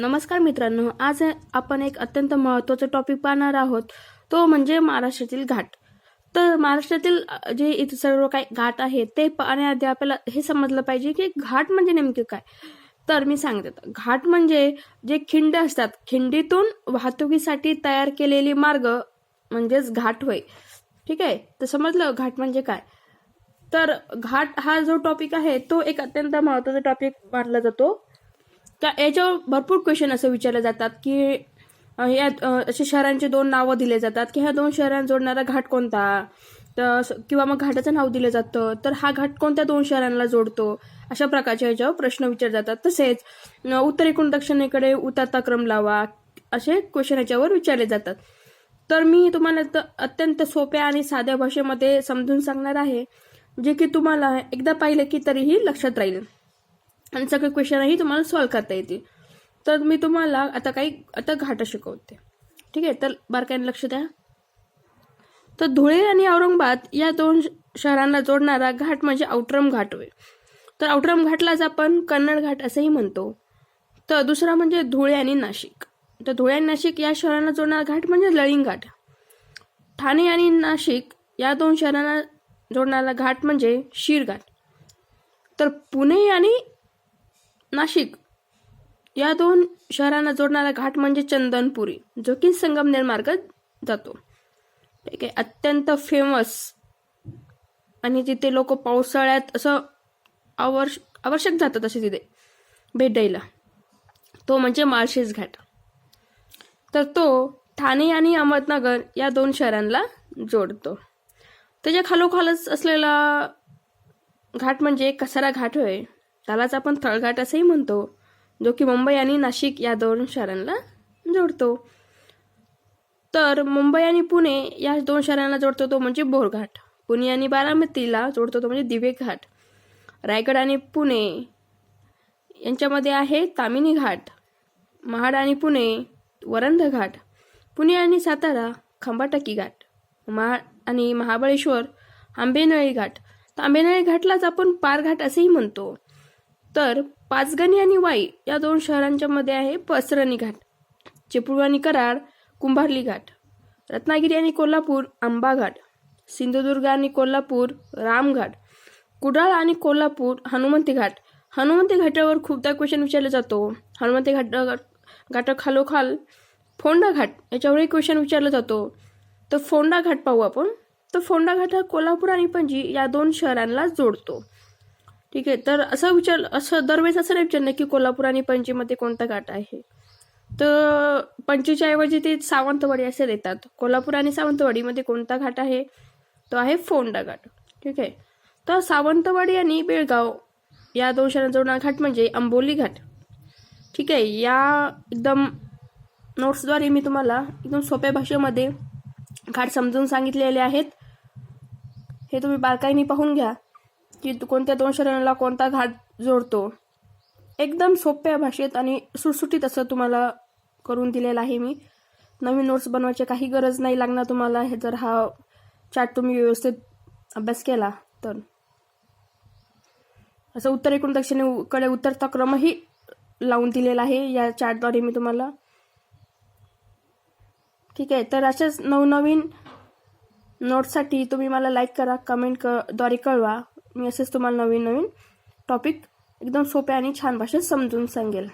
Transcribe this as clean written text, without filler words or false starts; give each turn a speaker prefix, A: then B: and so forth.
A: नमस्कार मित्रांनो, आज आपण एक अत्यंत महत्त्वाचा टॉपिक पाहणार आहोत. तो म्हणजे महाराष्ट्रातील घाट. तर महाराष्ट्रातील जे इथे सर्व काही घाट आहेत ते पाहण्याआधी आपल्याला हे समजलं पाहिजे की घाट म्हणजे नेमके काय. तर मी सांगते, घाट म्हणजे जे खिंड असतात, खिंडीतून वाहतुकीसाठी तयार केलेली मार्ग म्हणजेच घाट होय. ठीक आहे, तर समजलं घाट म्हणजे काय. तर घाट हा जो टॉपिक आहे तो एक अत्यंत महत्त्वाचा टॉपिक मानला जातो. त्या याच्यावर भरपूर क्वेश्चन असं विचारले जातात की या असे शहरांची दोन नावं दिले जातात की ह्या दोन शहरांना जोडणारा घाट कोणता, तर किंवा मग घाटाचं नाव दिलं जातं तर हा घाट कोणत्या दोन शहरांना जोडतो, अशा प्रकारचे याच्यावर प्रश्न विचारले जातात. तसेच उत्तरेकडून दक्षिणेकडे उतरता क्रम लावा, असे क्वेश्चन याच्यावर विचारले जातात. तर मी तुम्हाला अत्यंत सोप्या आणि साध्या भाषेमध्ये समजून सांगणार आहे, जे की तुम्हाला एकदा पाहिलं की तरीही लक्षात राहील आणि सगळे क्वेश्चनही तुम्हाला सॉल्व्ह करता येतील. तर मी तुम्हाला आता घाट शिकवते. ठीक आहे, तर बारकाईने लक्ष द्या. तर धुळे आणि औरंगाबाद या दोन शहरांना जोडणारा घाट म्हणजे औटरम घाट होय. तर औटरम घाटलाच आपण कन्नड घाट असंही म्हणतो. तर दुसरा म्हणजे धुळे आणि नाशिक. तर धुळे आणि नाशिक या शहरांना जोडणारा घाट म्हणजे लळिंग घाट. ठाणे आणि नाशिक या दोन शहरांना जोडणारा घाट म्हणजे शीरघाट. तर पुणे आणि नाशिक या दोन शहरांना जोडणारा घाट म्हणजे चंदनपुरी, जो की संगमनेर मार्गात जातो. ठीक आहे, अत्यंत फेमस आणि तिथे लोक पावसाळ्यात असं आवश्यक जातात असे तिथे भेट द्यायला, तो म्हणजे माळशेज घाट. तर तो ठाणे आणि अहमदनगर या दोन शहरांना जोडतो. त्याच्या खालोखालच असलेला घाट म्हणजे कसारा घाट होय. त्यालाच आपण तळघाट असंही म्हणतो, जो की मुंबई आणि नाशिक या दोन शहरांना जोडतो. तर मुंबई आणि पुणे या दोन शहरांना जोडतो तो म्हणजे बोरघाट. पुणे आणि बारामतीला जोडतो तो म्हणजे दिवे घाट. रायगड आणि पुणे यांच्यामध्ये आहे तामिनी घाट. महाड आणि पुणे वरंध घाट. पुणे आणि सातारा खंबाटकी घाट. आणि महाबळेश्वर आंबेनळी घाट. तर आंबेनळी घाटलाच आपण पारघाट असेही म्हणतो. तर पाचगणी आणि वाई या दोन शहरांच्या मध्ये आहे पसरणी घाट. चिपळूण आणि कराड कुंभारली घाट. रत्नागिरी आणि कोल्हापूर आंबा घाट. सिंधुदुर्ग आणि कोल्हापूर रामघाट. कुडाळ आणि कोल्हापूर हनुमंती घाट. हनुमंती घाटावर खूपदा क्वेश्चन विचारला जातो. हनुमंती घाटा खालोखाल फोंडा घाट याच्यावरही क्वेश्चन विचारला जातो. तर फोंडा घाट पाहू आपण. तर फोंडा घाट हा कोल्हापूर आणि पणजी या दोन शहरांना जोडतो. ठीक आहे, तर असं दरवेळेस असं नाही विचारलं की कोल्हापूर आणि पणजीमध्ये कोणता घाट आहे. तर पणजीच्या ऐवजी ते सावंतवाडी असे देतात. कोल्हापूर आणि सावंतवाडीमध्ये कोणता घाट आहे, तो आहे फोंडा घाट. ठीक आहे, तर सावंतवाडी आणि बेळगाव या दोन शहरांना जोडणारा घाट म्हणजे आंबोली घाट. ठीक आहे, या एकदम नोट्सद्वारे मी तुम्हाला एकदम सोप्या भाषेमध्ये घाट समजून सांगितलेले आहेत. हे तुम्ही बारकाईने पाहून घ्या की कोणत्या दोन शहरांना कोणता घाट जोडतो. एकदम सोप्या भाषेत आणि सुटसुटीत असं तुम्हाला करून दिलेलं आहे मी. नवीन नोट्स बनवायची काही गरज नाही लागणार तुम्हाला, हे जर हा चार्ट तुम्ही व्यवस्थित अभ्यास केला तर. असं उत्तरेकडून दक्षिणेकडे उतरता क्रमही लावून दिलेला आहे या चार्टद्वारे मी तुम्हाला. ठीक आहे, तर अशाच नवनवीन नोट्ससाठी तुम्ही मला लाईक करा, कमेंट द्वारे कळवा. मी असेच तुम्हाला नवीन टॉपिक एकदम सोप्या आणि छान भाषेत समजून सांगेल.